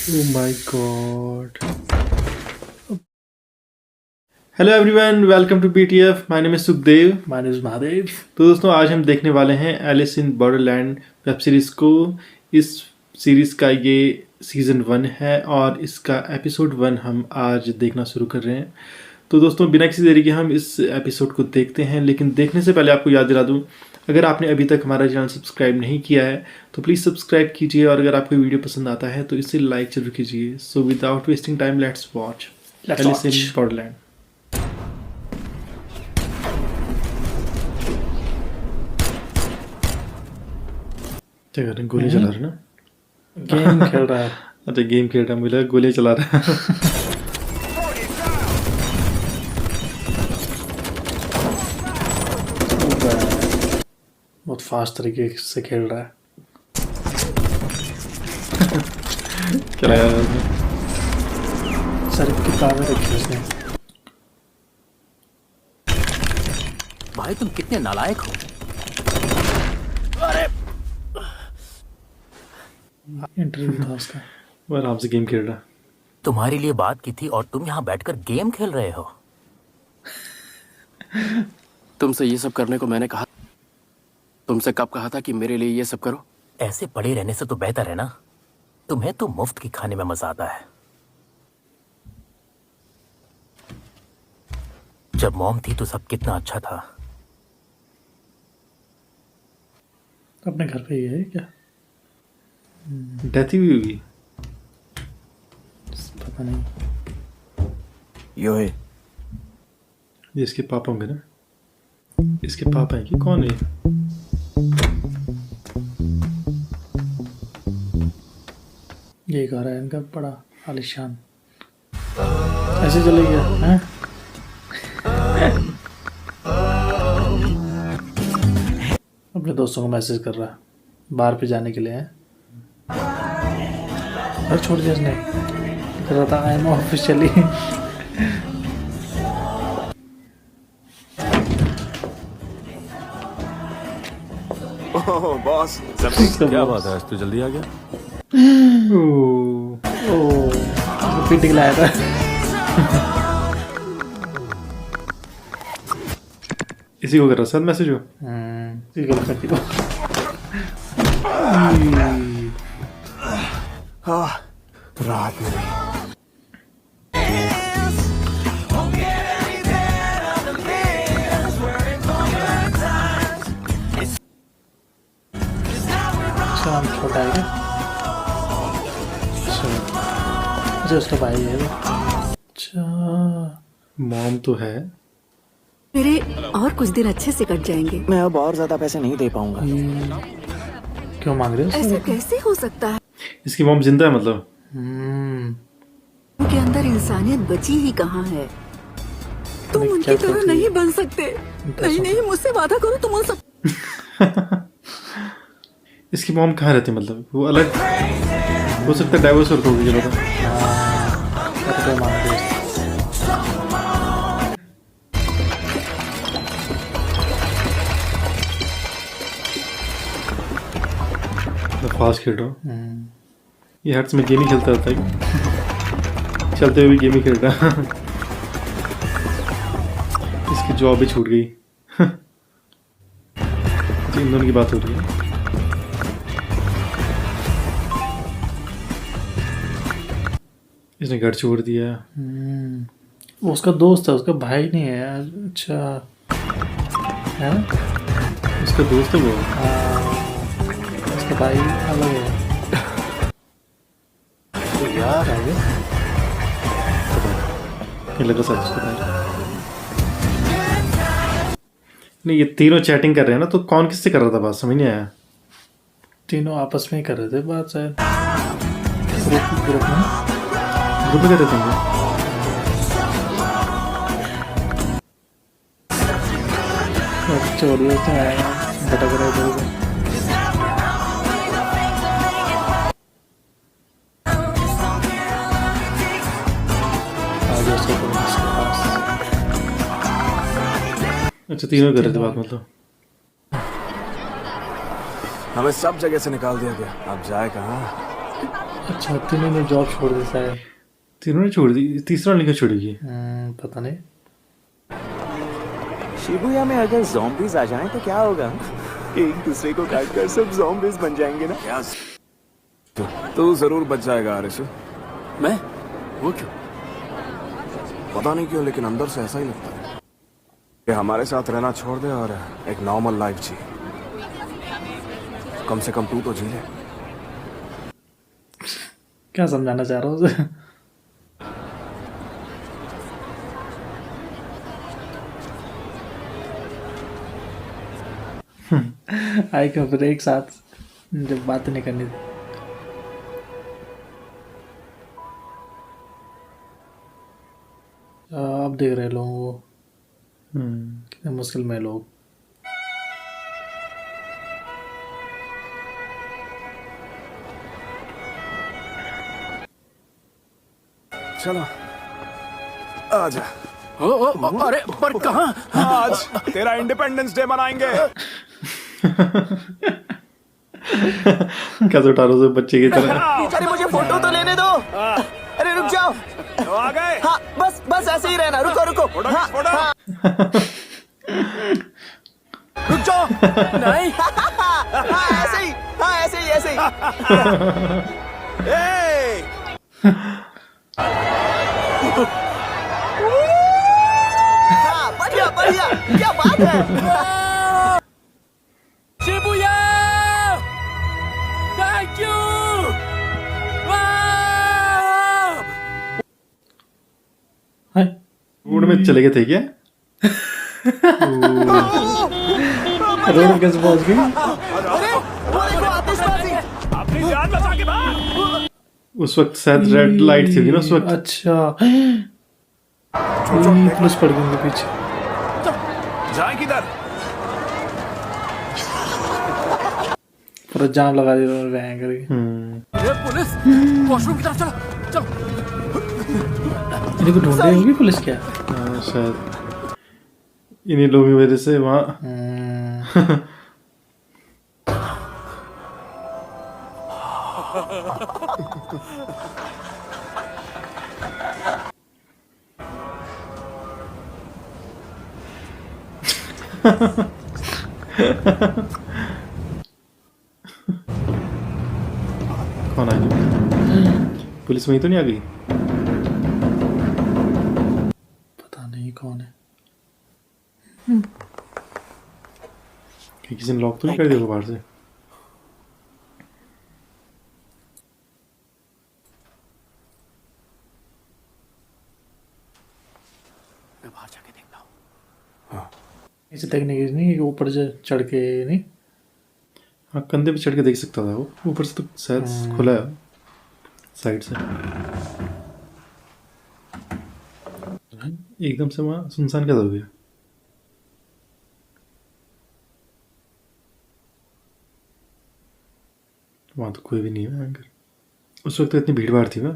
Oh my god. Hello everyone, welcome to BTF। My name is Sukhdev. My name is Mahadev. तो दोस्तों, आज हम देखने वाले हैं Alice in Borderland web series को। इस सीरीज़ का ये सीज़न 1 है और इसका एपिसोड 1 हम आज देखना शुरू कर रहे हैं। तो दोस्तों, बिना किसी देरी के हम इस एपिसोड को देखते हैं, लेकिन देखने से पहले आपको याद दिला दूं, अगर आपने अभी तक हमारा चैनल सब्सक्राइब नहीं किया है तो प्लीज़ सब्सक्राइब कीजिए, और अगर आपको वीडियो पसंद आता है तो इसे लाइक जरूर कीजिए। So without wasting time, let's watch Alice in Borderland. क्या कर रहे हैं? गोली चला रहे हैं ना? गेम खेल रहा है। अच्छा, गेम खेल रहा है, मुझे लगा गोली चला रहा है। बहुत फास्ट तरीके से खेल रहा है। क्या लगा रहा है? सारी किताबें रखी उसने। भाई तुम कितने नालायक हो। इंटरव्यू था उसका। वो आराम से गेम खेल रहा है। तुम्हारे लिए बात की थी और तुम यहाँ बैठकर गेम खेल रहे हो। तुमसे ये सब करने को मैंने कहा। तुमसे कब कहा था कि मेरे लिए ये सब करो? ऐसे पड़े रहने से तो बेहतर है ना। तुम्हें तो मुफ्त की खाने में मजा आता है। जब मॉम थी तो सब कितना अच्छा था। अपने घर पे ही है क्या? डेथ ही हुई होगी। पता नहीं। यो है। ये इसके पापा होंगे ना? इसके पापा हैं कि कौन है? ये घर है इनका, बड़ा आलिशान। ऐसे चले गया हैं? अपने दोस्तों को मैसेज कर रहा है बाहर पे जाने के लिए है। और छोड़ दिया उसने। कर रहा था I am officially. Oh boss, सब क्या बात है? आज तो जल्दी आ गया। ओ पीटी लाया था। इसी को कर रहा साथ मैसेज हो। करती को। रात में शाम छोटा है क्या? अच्छा उसका भाई है वो। अच्छा मॉम तो है। मेरे और कुछ दिन अच्छे से कट जाएंगे। मैं अब और ज्यादा पैसे नहीं दे पाऊंगा। क्यों मांग रहे हो ऐसा उससे? कैसे हो सकता है? इसकी मॉम जिंदा है मतलब? उनके अंदर इंसानियत बची ही कहाँ है? तुम मैं उनकी क्या तरह करती? नहीं बन सकते। नहीं नहीं, मुझसे वादा करो तुम उन सब। इसकी मॉम कहाँ रहती है मतलब? वो अलग हो सकता है, डाइवोर्स हो गई, ये पता। क्या मांग रहे हो? मैं फास्ट खेल रहा हूँ। ये हर्ट्स में गेम ही खेलता रहता है। चलते हुए भी गेम ही खेल रहा है। इसकी जॉब भी छूट गई। तो इन दोनों की बात हो रही है। इसने घर छोड़ दिया। वो उसका दोस्त है, उसका भाई नहीं है यार। अच्छा है ना? उसका दोस्त है वो। उसका भाई अलग है। तो यार आगे ये लगा सब उसका भाई। नहीं, ये तीनों चैटिंग कर रहे हैं ना, तो कौन किससे कर रहा था बात? समझ नहीं आया। तीनों आपस में ही कर रहे थे बात शायद। ग्रुप में ग्रुप में कर रहे थे। चोरी होते हैं, भटक रहे थे उधर। आगे उसके पास। अच्छा, तीनों कर रहे थे बात मतलब। हमें सब जगह से निकाल दिया गया, अब जाए कहाँ? अच्छा तीनों ने जॉब छोड़ दी शायद। तीनों ने छोड़ दी, तीसरा लड़का छोड़ेगी। पता नहीं। शिबुया में अगर ज़ॉम्बीज आ जाएं तो क्या होगा? एक दूसरे को काटकर सब ज़ॉम्बीज बन जाएंगे ना। क्या तू जरूर बच जाएगा आरिस। मैं? वो क्यों? पता नहीं क्यों लेकिन अंदर से ऐसा ही लगता है कि हमारे साथ रहना छोड़ दे और एक नॉर्मल लाइफ जी। कम से कम तू तो जी ले। क्या समझाना चाह रहा हूँ उसे? आई का फिर एक साथ जब बात नहीं करनी थी। अब देख रहे लोग वो कितने मुश्किल में लोग। चलो आजा। अरे पर कहाँ? आज तेरा इंडिपेंडेंस डे मनाएंगे। कैसे उठा रहे हो बच्चे की तरह। अरे मुझे फोटो तो लेने दो। अरे रुक जाओ। तो आ गए। हाँ बस बस ऐसे ही रहना। रुको रुको। हाँ, हाँ। रुक जाओ। नहीं। हाँ ऐसे ही। हाँ ऐसे ही ऐसे ही। ए! हाँ बढ़िया बढ़िया। क्या बात है? शिबुया! Thank you! रोड में चले गए थे क्या? रोड कैसे पहुंच गई? अरे वो देखो आतिशबाजी। अपनी जान बचा के भाग। उस वक्त शायद रेड लाइट थी ना उस वक्त। अच्छा पुलिस पड़ गई उनके पीछे। जाए किधर? पूरा जाम लगा दिया उन्होंने वैन करके। ये पुलिस वॉशरूम की तरफ चलो चलो। इनको ढूंढे होगी पुलिस क्या? हाँ, शायद इन्हीं लोगों की वजह से वहाँ कौन आ गई? पुलिस वहीं तो नहीं आ गई? पता नहीं कौन है। किसी ने लॉक तो नहीं कर दिया होगा बाहर से? मैं बाहर जाके देखता हूँ। इसे टेक्निक नहीं कि ऊपर से चढ़ के नहीं। हाँ कंधे पे चढ़ के देख सकता था वो, ऊपर से तो शायद खुला है साइड से। एकदम से वहाँ सुनसान कैसा हो गया? वहाँ तो कोई भी नहीं है अंकल। उस वक्त तो इतनी भीड़ भाड़ थी ना।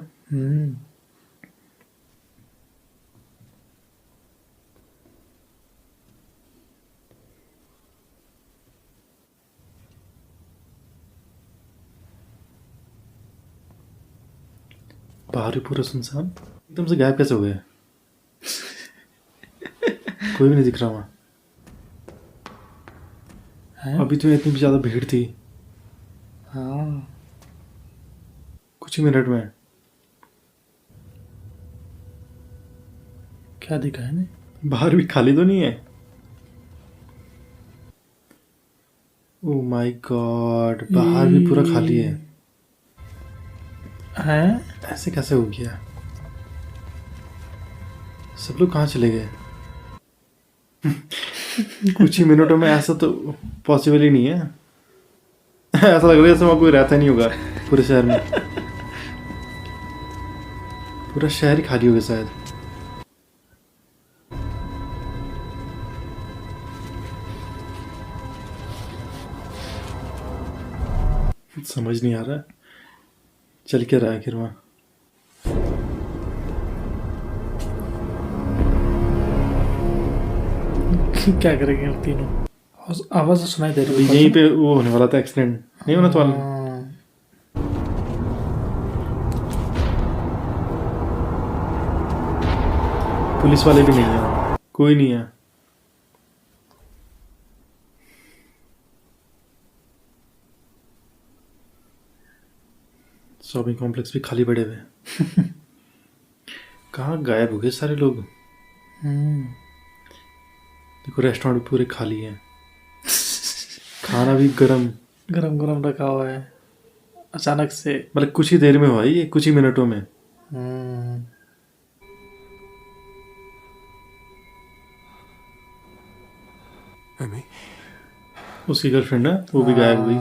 बाहर भी पूरा सुनसान, एकदम से गायब कैसे हो गया? कोई भी नहीं दिख रहा वहाँ। अभी तो इतनी भी ज्यादा भीड़ थी। हाँ कुछ ही मिनट में। क्या दिखा है नहीं? बाहर भी खाली तो नहीं है? ओह माय गॉड, बाहर भी पूरा खाली है। हैं? ऐसे कैसे हो गया? सब लोग कहाँ चले गए? कुछ ही मिनटों में ऐसा तो पॉसिबल ही नहीं है। ऐसा लग रहा है जैसे वहाँ कोई रहता नहीं होगा पूरे शहर में। पूरा शहर ही खाली हो गया शायद। समझ नहीं आ रहा चल क्या रहा है आखिर वहाँ। क्या करेंगे अब तीनों? आवाज सुनाई दे रही है यहीं पे वो होने वाला था, एक्सीडेंट नहीं होना तो वाला। पुलिस वाले भी नहीं है, कोई नहीं है। शॉपिंग कॉम्प्लेक्स भी खाली पड़े हुए हैं। कहाँ गायब हो गए सारे लोग। देखो रेस्टोरेंट भी पूरे खाली हैं, खाना भी गरम गरम गरम रखा हुआ है अचानक से। मतलब कुछ ही देर में हुआ ये, कुछ ही मिनटों में। एमी, उसकी गर्लफ्रेंड है वो भी गायब हुई।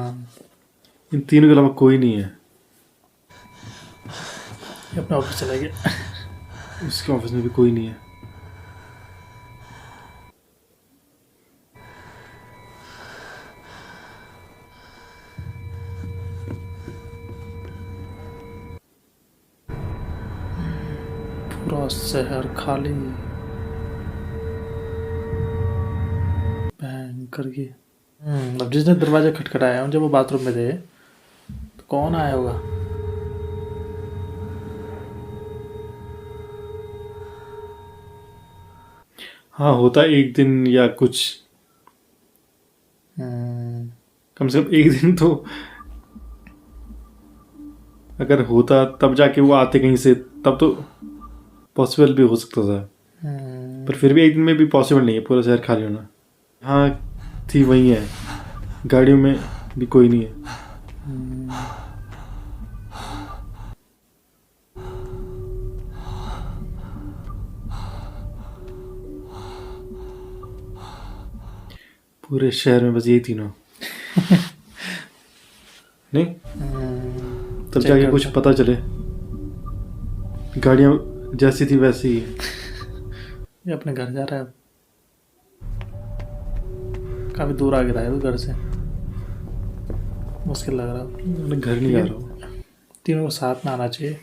इन तीनों के अलावा कोई नहीं है। ये अपने ऑफिस चला गया। उसके ऑफिस में भी कोई नहीं है। पूरा शहर खाली बैंग करके। अब जिसने दरवाजा खटखटाया जब वो बाथरूम में थे तो कौन आया होगा? हाँ होता एक दिन या कुछ, कम से कम एक दिन तो अगर होता तब जाके वो आते कहीं से, तब तो पॉसिबल भी हो सकता था। पर फिर भी एक दिन में भी पॉसिबल नहीं है पूरा शहर खाली होना। हाँ थी वही है, गाड़ियों में भी कोई नहीं है। पूरे शहर में बस यही तीनों। नहीं तब जाके कुछ पता चले। गाड़ियां जैसी थी वैसी ही है। ये अपने घर जा रहा है। काफी दूर आ गया है तो घर से, मुश्किल लग रहा है। मैं घर नहीं जा रहा हूँ। तीनों को साथ में आना चाहिए।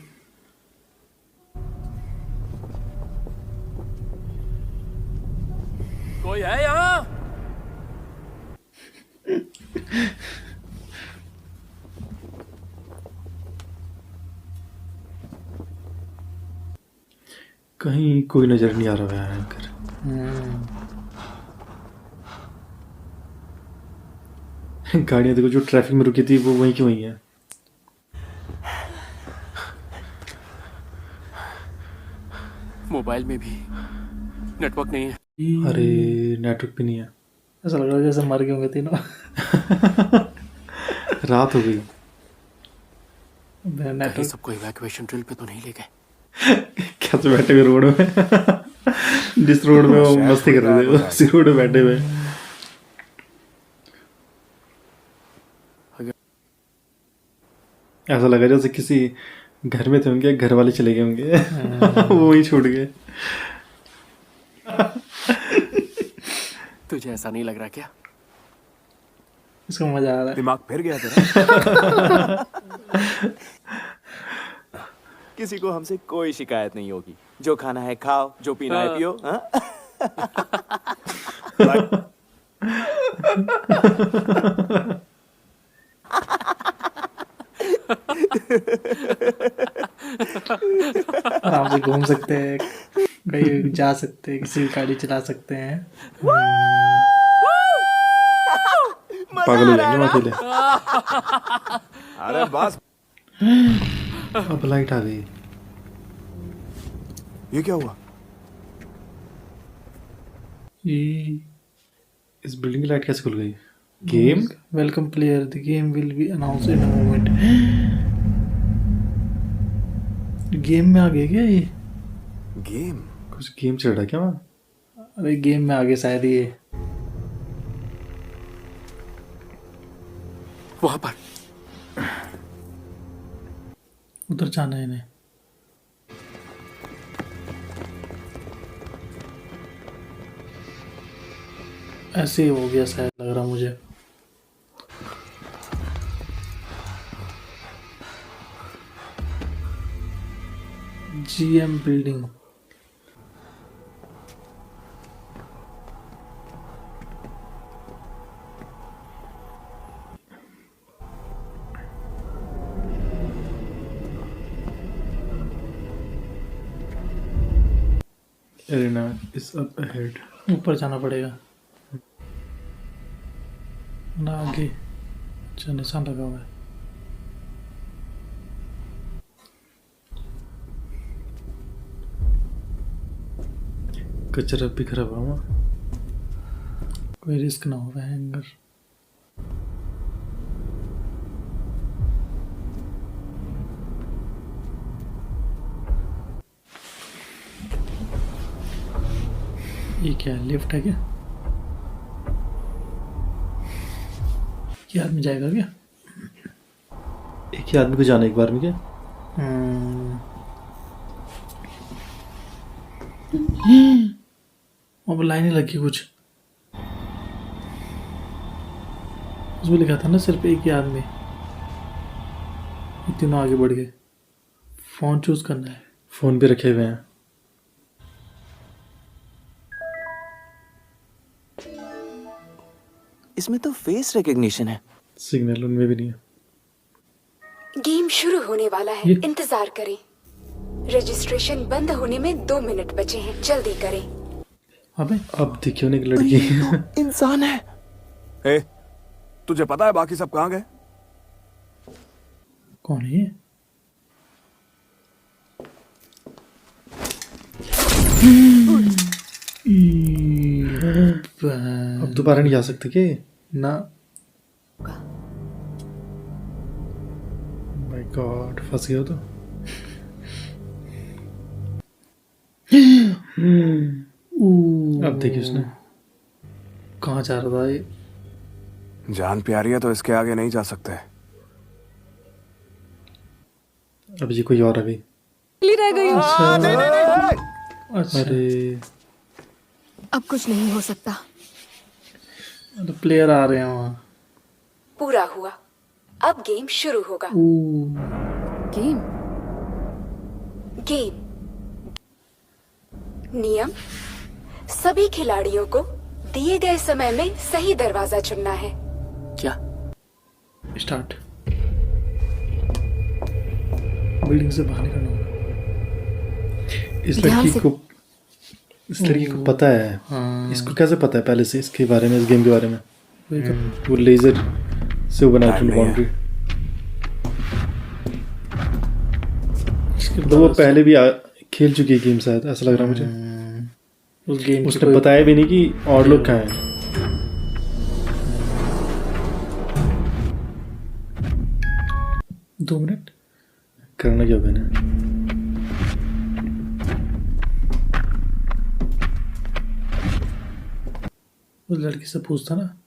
कोई है यहाँ? कहीं कोई नजर नहीं आ रहा है घर। गाड़ियां देखो जो ट्रैफिक में रुकी थी वो वहीं की वहीं है। मोबाइल में भी नेटवर्क नहीं है। अरे नेटवर्क भी नहीं है। ऐसा लग रहा है जैसे मर गए होंगे तीनों। रात हो गई। कहीं नेटवर्क सबको इवैक्यूएशन ड्रिल पे तो नहीं ले गए? कैसे बैठे हुए रोड में। जिस रोड में वो मस्ती कर रहे थे उसी रोड में बैठे हुए। ऐसा लगा जैसे किसी घर में थे होंगे, घर वाले चले गए होंगे। वो वहीं छूट गए। तुझे ऐसा नहीं लग रहा क्या? इसको मजा आ रहा है। दिमाग फिर गया तेरा। किसी को हमसे कोई शिकायत नहीं होगी। जो खाना है खाओ, जो पीना है पियो। हाँ? आराम से घूम सकते हैं, कहीं जा सकते हैं, किसी भी गाड़ी चला सकते हैं। पागल हो जाएंगे वहाँ अकेले। अरे बस, अब लाइट आ गई। ये क्या हुआ? इस बिल्डिंग की लाइट कैसे खुल गई? Game welcome player, the game will be announced in a moment. Game में आ गया क्या ये? गेम? कुछ गेम चल रहा है क्या वहाँ? अरे गेम में आ गया शायद ये। वहां पर उधर जाना है इन्हें। ऐसे ही हो गया शायद, लग रहा मुझे। GM building. Arena is up ahead. ऊपर जाना पड़ेगा ना, आगे। अच्छा, निशान लगा हुआ है। कचरा बिखरा हुआ। कोई रिस्क ना हो हैंगर। ये क्या है, लिफ्ट है क्या? ये आदमी जाएगा क्या? एक ही आदमी को जाना एक बार में क्या? अब लाइन लगी कुछ। उसमें लिखा था ना सिर्फ एक ही आदमी। ये तीनों आगे बढ़ गए। फोन चूज करना है। फोन भी रखे हुए हैं। इसमें तो फेस रिकग्निशन है। सिग्नल उनमें भी नहीं है। गेम शुरू होने वाला है, ये- इंतजार करें। रजिस्ट्रेशन बंद होने में 2 मिनट बचे हैं, जल्दी करें। अबे अब देखियो ना एक लड़की। इंसान है। ए, तुझे पता है बाकी सब कहाँ गए? कौन है ये? अब दोबारा नहीं जा सकते क्या? ना, माय गॉड, फंस गया तो। अब देखिए उसने कहाँ जा रहा था ये? जान प्यारी है तो इसके आगे नहीं जा सकते। अब ये कोई और आ गई। रह गई। अच्छा, अरे अब कुछ नहीं हो सकता। तो प्लेयर आ रहे हैं वहाँ। पूरा हुआ, अब गेम शुरू होगा। गेम गेम नियम, सभी खिलाड़ियों को दिए गए समय में सही दरवाजा चुनना है। क्या? स्टार्ट। बिल्डिंग से बाहर निकलना होगा। ध्यान से- इस लड़की को पता है। हाँ। इसको कैसे पता है पहले से इसके बारे में, इस गेम के बारे में? वही तो। वो लेजर से वो बनाया नहीं है। बाउंड्री। इसके तो वो बाद पहले भी खेल चुकी है गेम शायद, ऐसा लग रहा है मुझे। उस गेम की उसने कोई- बताया भी नहीं कि और लोग कहाँ हैं। 2 मिनट। करना क्या होगा ना? उस लड़की से पूछता ना,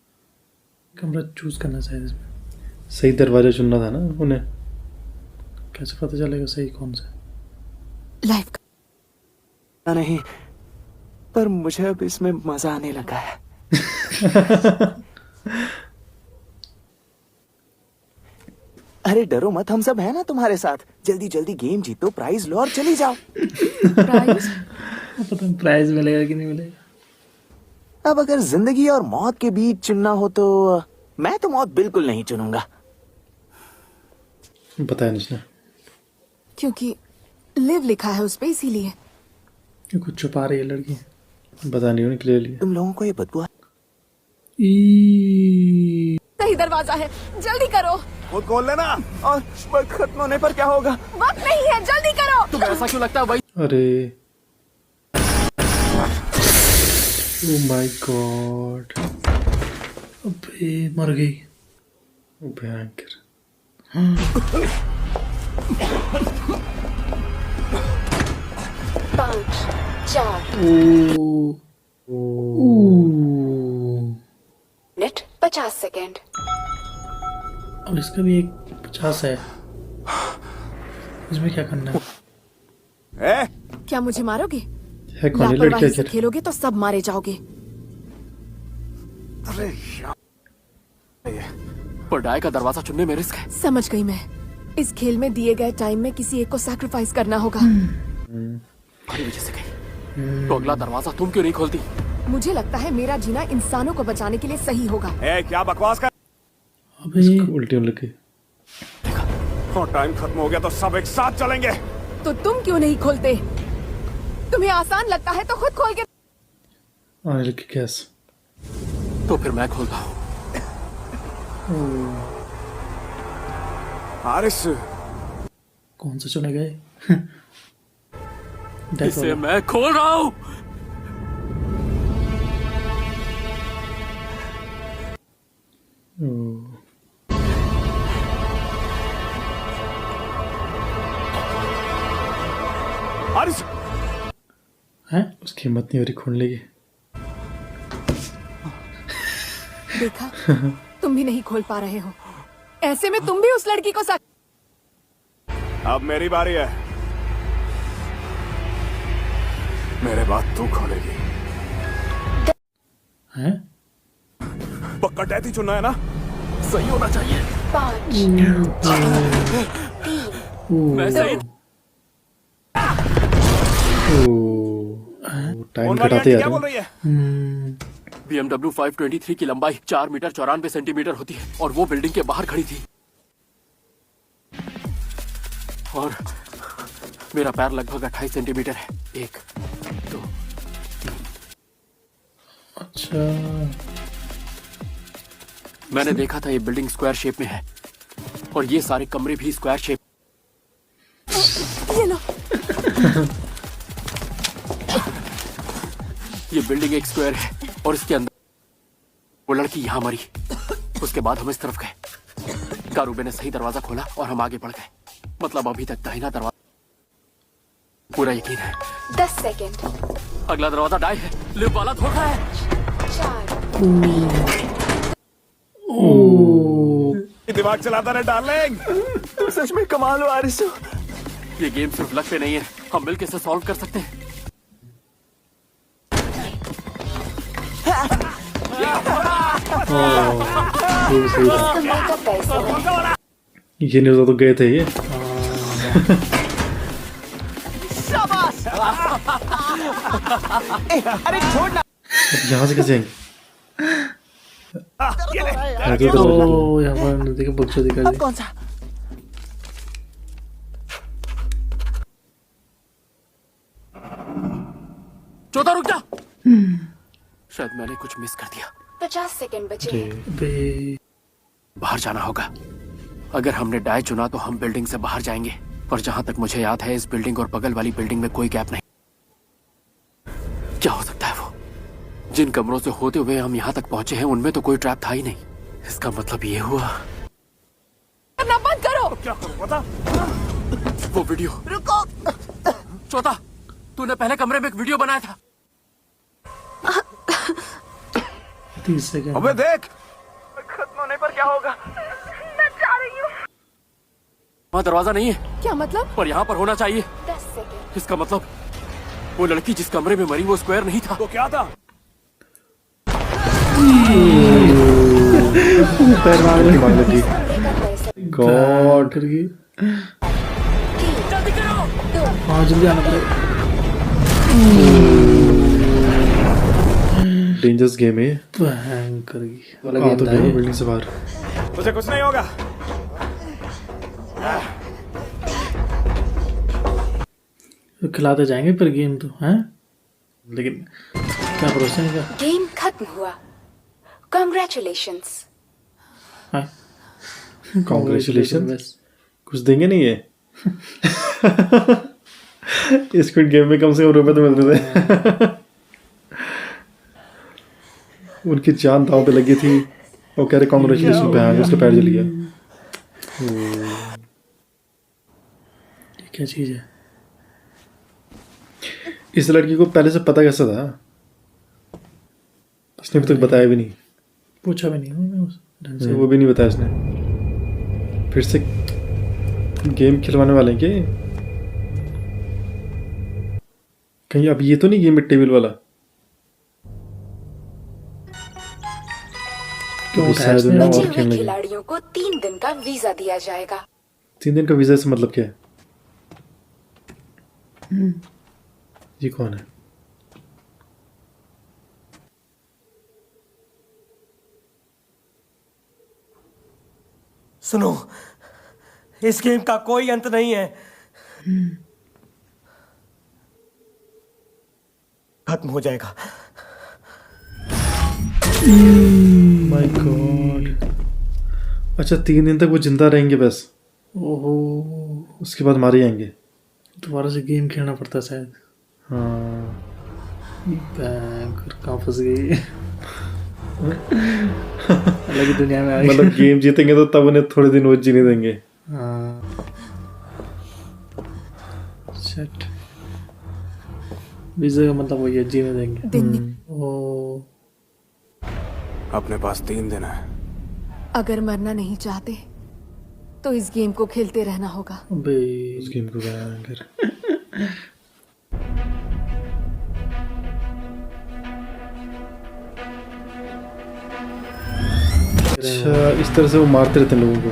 कमरा चूज करना चाहिए इसमें। सही दरवाजा चुनना था ना उन्हें। कैसे पता चलेगा सही कौन सा? लाइफ नहीं, पर मुझे अब इसमें मजा आने लगा है। अरे डरो मत, हम सब है ना तुम्हारे साथ। जल्दी जल्दी गेम जीतो, प्राइज लो और चली जाओ। प्राइस। पता नहीं प्राइज मिलेगा कि नहीं मिलेगा। अब अगर जिंदगी और मौत के बीच चुनना हो तो मैं तो मौत बिल्कुल नहीं चुनूंगा। बताया नहीं उसने। क्योंकि लिव लिखा है उस पे, इसीलिए। क्यों कुछ छुपा रही है लड़की? बता नहीं उन्हें क्लियरली। तुम लोगों को ये बदबू सही दरवाजा है, जल्दी करो। खुद खोल लेना। और वक्त खत्म होने पर क्या होगा? वक्त नहीं है, जल्दी करो। तुम्हें ऐसा क्यों लगता है भाई? अरे ओ माय गॉड, अबे मर गई। भयंकर। 5 4 मिनट 50 सेकेंड। अब इसका भी एक 50 है। इसमें क्या करना है? ए, क्या मुझे मारोगे? है कौन ये लड़की? लापरवाही से क्या खेलोगे तो सब मारे जाओगे। अरे यार, पर डाय का दरवाजा चुनने में रिस्क है। समझ गई मैं। इस खेल में दिए गए टाइम में किसी एक को सैक्रिफाइस करना होगा। हमारी वजह से गई। तो अगला दरवाजा तुम क्यों नहीं खोलती? मुझे लगता है मेरा जीना इंसानों को बचाने के लिए सही होगा। ए, क्या बकवास कर? अबे इसको उल्टी होने लगी। और टाइम खत्म हो गया तो सब एक साथ चलेंगे। तो तुम क्यों नहीं खोलते? तुम्हें आसान लगता है तो खुद खोल के अनिल की गैस। तो फिर मैं खोलता हूँ। हारिस, कौन सा चुने गए? डेथ इसे वाला। मैं खोल रहा हूँ। हारिस, हैं? उसकी हिम्मत नहीं हो रही खोलने की। देखा, तुम भी नहीं खोल पा रहे हो। ऐसे में तुम भी उस लड़की को अब मेरी बारी है। मेरे बाद तू खोलेगी। हैं? पक्का डैथी चुनना है ना? सही होना चाहिए। 5 मैं सही। टाइम फोन वाली घटाते आंटी जा क्या रहे बोल हैं। रही है? BMW 523 की लंबाई 4 मीटर 94 सेंटीमीटर होती है और वो बिल्डिंग के बाहर खड़ी थी। और मेरा पैर लगभग 28 सेंटीमीटर है। 1 2 अच्छा, मैंने देखा था ये बिल्डिंग स्क्वायर शेप में है और ये सारे कमरे भी स्क्वायर शेप। ये लो। ये बिल्डिंग एक स्क्वायर है और इसके अंदर वो लड़की यहाँ मरी। उसके बाद हम इस तरफ गए। कारूबे ने सही दरवाजा खोला और हम आगे बढ़ गए। मतलब अभी तक दाहिना दरवाजा पूरा यकीन है। 10 सेकंड। अगला दरवाजा डाई है। लिफ्ट वाला धोखा है। 4 दिमाग चलाता रहे डार्लिंग। तुम सच में कमाल हो हारिस। ये गेम सिर्फ लक पे नहीं है, हम मिलकर इसे सॉल्व कर सकते हैं। ये भी सही था। कमरे का पैसा ये नहीं होता तो गए थे ये। अरे छोड़ ना। अब यहाँ से कैसे आएंगे? आगे तो ओ यहाँ पर नदी का बक्सा दिखा दी। कौन सा? चौथा रुक जा। शायद मैंने कुछ मिस कर दिया। 50 सेकंड बचे हैं। बे बाहर जाना होगा। अगर हमने डाई चुना तो हम बिल्डिंग से बाहर जाएंगे। पर जहां तक मुझे याद है इस बिल्डिंग और बगल वाली बिल्डिंग में कोई गैप नहीं। क्या हो सकता है वो? जिन कमरों से होते हुए हम यहाँ तक पहुंचे हैं उनमें तो कोई ट्रैप था ही नहीं। इसका मतलब ये हुआ करना बंद करो। क्या करूं बता? वो वीडियो। रुको। चौथा, तूने पहले कमरे में एक वीडियो बनाया था। 30 सेकंड। अबे देख। खत्म होने पर क्या होगा? मैं जा रही हूँ। वहाँ दरवाजा नहीं है क्या मतलब? पर यहाँ पर होना चाहिए। 10 सेकंड। इसका मतलब वो लड़की जिस कमरे में मरी वो स्क्वायर नहीं था। तो क्या था? पैर मार लगी। कमरे का पैसा गॉड। कर गई। 2 हाँ जल्दी आना पड़ेगा। डेंजरस गेम है। भयंकर गई। वाला आ तो गेम था गया ये। बिल्डिंग से बाहर। तुझे कुछ नहीं होगा। तो खिलाते जाएंगे पर गेम तो हैं, लेकिन क्या भरोसा नहीं का। गेम खत्म हुआ। कांग्रेचुलेशंस। Congratulations। कुछ देंगे नहीं ये? स्क्विड गेम में कम से कम रुपए तो मिलते थे। उनकी जान दांव पे लगी थी। वो कह रहे कॉन्ग्रेचुलेशन पे आगे उसका पैर जल गया। ये क्या चीज है? इस लड़की को पहले से पता कैसा था? उसने अभी तक बताया भी नहीं। पूछा भी नहीं मैं उस ढंग से। वो भी नहीं बताया उसने। फिर से गेम खिलवाने वाले हैं क्या? कहीं अब ये तो नहीं गेम टेबल वाला? क्यों तो उठाया शायद इसने? उन्हें बचे और हुए खेलने लगे। खिलाड़ियों को 3 दिन का वीजा दिया जाएगा। 3 दिन का वीजा से मतलब क्या है? ये कौन है? सुनो, इस गेम का कोई अंत नहीं है। खत्म हो जाएगा। My God. अच्छा 3 दिन तक वो जिंदा रहेंगे बस, ओहो, उसके बाद मारे जाएंगे। दोबारा से गेम खेलना पड़ता है शायद। हाँ बैंक कहाँ फंस गई। अलग ही दुनिया में आ गई। मतलब गेम जीतेंगे तो तब उन्हें थोड़े दिन वो जीने देंगे। हाँ शिट, वीजा का मतलब वही है, जीने देंगे। दिन ओ अपने पास 3 दिन है। अगर मरना नहीं चाहते तो इस गेम को खेलते रहना होगा। अबे उस गेम को गया कर। अच्छा इस तरह से वो मारते रहते हैं लोगों को,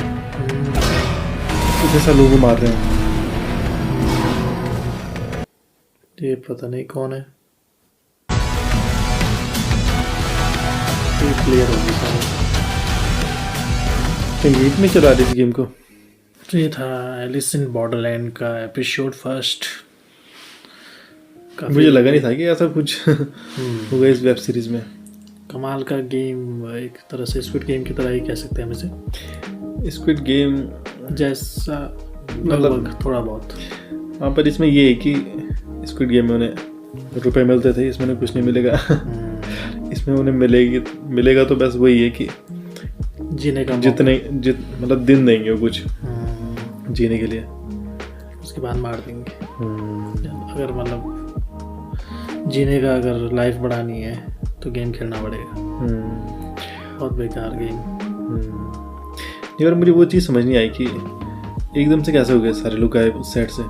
इतने सारे लोगों को मार रहे हैं। ये पता नहीं कौन है, ये प्लेयर होगी सारे। संगीत में चला रही इस गेम को। तो ये था एलिस इन बॉर्डरलैंड का एपिसोड फर्स्ट। मुझे लगा नहीं था कि ऐसा कुछ होगा इस वेब सीरीज में। कमाल का गेम, एक तरह से स्क्विड गेम की तरह ही कह सकते हैं हम इसे, स्क्विड गेम जैसा लगभग थोड़ा बहुत। हाँ पर इसमें ये है कि स्क्विड गेम में उन्हें रुपए मिलते थे, इसमें उन्हें कुछ नहीं मिलेगा। इसमें उन्हें मिलेगा तो बस वही है कि जीने का मतलब दिन देंगे वो कुछ जीने के लिए, उसके बाद मार देंगे। अगर मतलब जीने का अगर लाइफ बढ़ानी है तो गेम खेलना पड़ेगा। बहुत बेकार गेम। नहीं और मुझे वो चीज़ समझ नहीं आई कि एकदम से कैसे हो गए सारे लोग गायब उस सेट से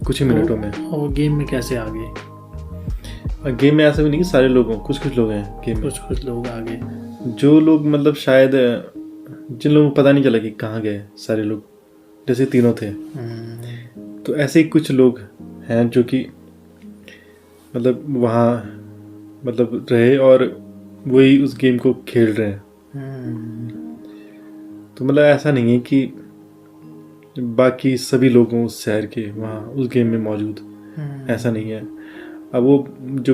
कुछ ही मिनटों में। और वो गेम में कैसे आ गए? और गेम में ऐसा भी नहीं कि सारे लोग हों, कुछ लोग हैं गेम में। कुछ लोग आ गए, जो लोग मतलब शायद जिन लोगों को पता नहीं चला कि कहाँ गए सारे लोग, जैसे तीनों थे। तो ऐसे ही कुछ लोग हैं जो कि मतलब वहाँ मतलब रहे और वही उस गेम को खेल रहे हैं। तो मतलब ऐसा नहीं है कि बाकी सभी लोगों उस शहर के वहाँ उस गेम में मौजूद, ऐसा नहीं है। अब वो जो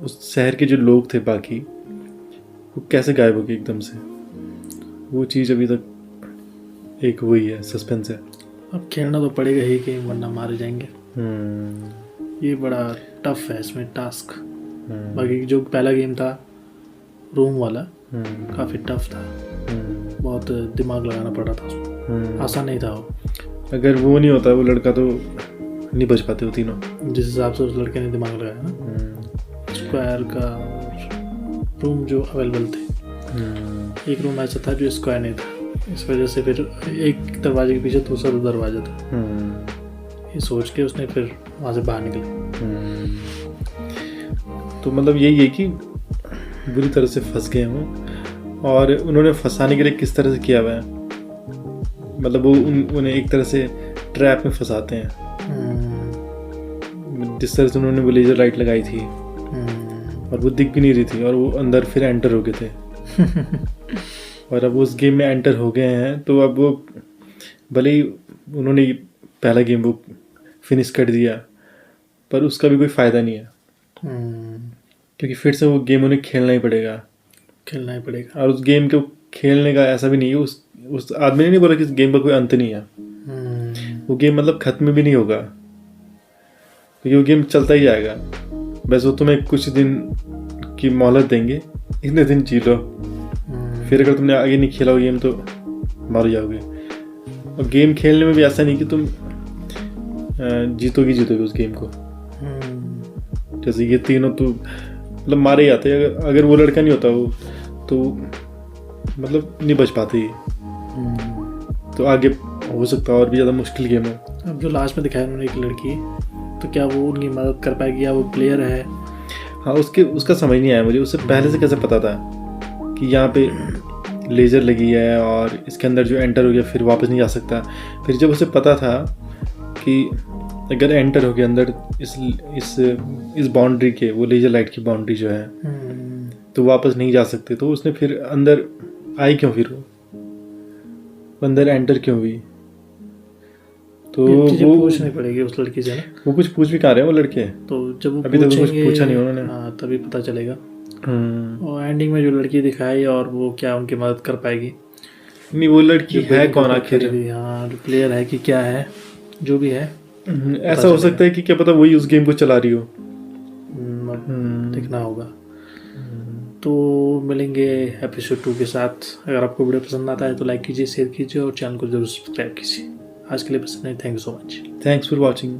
उस शहर के जो लोग थे बाकी, वो कैसे गायब हो गए एकदम से, वो चीज़ अभी तक एक वही है, सस्पेंस है। अब खेलना तो पड़ेगा ही गेम, वरना मारे जाएंगे। ये बड़ा टफ है इसमें टास्क। बाकी जो पहला गेम था रूम वाला, काफ़ी टफ था, बहुत दिमाग लगाना पड़ा था उसमें, आसान नहीं था वो। अगर वो नहीं होता वो लड़का तो नहीं बच पाते वो तीनों। जिस हिसाब से उस लड़के ने दिमाग लगाया ना, स्क्वायर का रूम जो अवेलेबल थे, एक रूम ऐसा था जो स्क्वायर नहीं था, इस वजह से फिर एक दरवाजे के पीछे दूसरा दरवाजा था। ये सोच के उसने फिर वहाँ से बाहर निकला। तो मतलब यही है कि बुरी तरह से फंस गए हों, और उन्होंने फंसाने के लिए किस तरह से किया हुआ है, मतलब वो उन्हें एक तरह से ट्रैप में फंसाते हैं। जिस तरह से उन्होंने वो लेजर लाइट लगाई थी और वो दिख भी नहीं रही थी, और वो अंदर फिर एंटर हो गए थे। और अब वो उस गेम में एंटर हो गए हैं, तो अब वो भले ही उन्होंने पहला गेम वो फिनिश कर दिया, पर उसका भी कोई फ़ायदा नहीं है, क्योंकि फिर से वो गेम उन्हें खेलना ही पड़ेगा। और उस गेम को खेलने का ऐसा भी नहीं है, उस आदमी ने नहीं बोला कि इस गेम का कोई अंत नहीं है। वो गेम मतलब ख़त्म भी नहीं होगा, क्योंकि वो गेम चलता ही जाएगा। बस वो तुम्हें कुछ दिन की मोहलत देंगे, इतने दिन जी लो, फिर अगर तुमने आगे नहीं खेला वो गेम तो मर जाओगे। और गेम खेलने में भी ऐसा नहीं कि तुम जीतोगे उस गेम को। जैसे ये तीनों तो मतलब मारे जाते, अगर वो लड़का नहीं होता वो तो मतलब नहीं बच पाते ही। तो आगे हो सकता है और भी ज़्यादा मुश्किल गेम हो। अब जो लास्ट में दिखाया उन्होंने एक लड़की, तो क्या वो उनकी मदद कर पाएगी या वो प्लेयर है? हाँ उसका समझ नहीं आया मुझे, उससे पहले से कैसे पता था कि यहाँ पे लेज़र लगी है और इसके अंदर जो एंटर हो गया फिर वापस नहीं जा सकता। फिर जब उसे पता था कि अगर एंटर हो गया अंदर इस बाउंड्री के, वो लेज़र लाइट की बाउंड्री जो है, तो वापस नहीं जा सकते, तो उसने फिर अंदर आई क्यों, फिर वो अंदर एंटर क्यों हुई? तो ये चीज़ें वो पूछनी पड़ेगी उस लड़की से ना, वो कुछ पूछ भी कहा रहे हैं वो लड़के। तो जब वो अभी तक तो कुछ पूछेंगे, पूछा नहीं उन्होंने। हाँ तभी पता चलेगा। हम्म। और एंडिंग में जो लड़की दिखाई और वो क्या उनकी मदद कर पाएगी, नहीं वो लड़की जो है पहले कौन कपड़े आखिर? खरीदी, हाँ प्लेयर है कि क्या है, जो भी है ऐसा हो सकता है कि क्या पता वही उस गेम को चला रही हो। अब देखना होगा। तो मिलेंगे एपिसोड 2 के साथ। अगर आपको वीडियो पसंद आता है तो लाइक कीजिए, शेयर कीजिए और चैनल को जरूर सब्सक्राइब कीजिए। आज के लिए बस इतना ही। Thank you so much. Thanks for watching.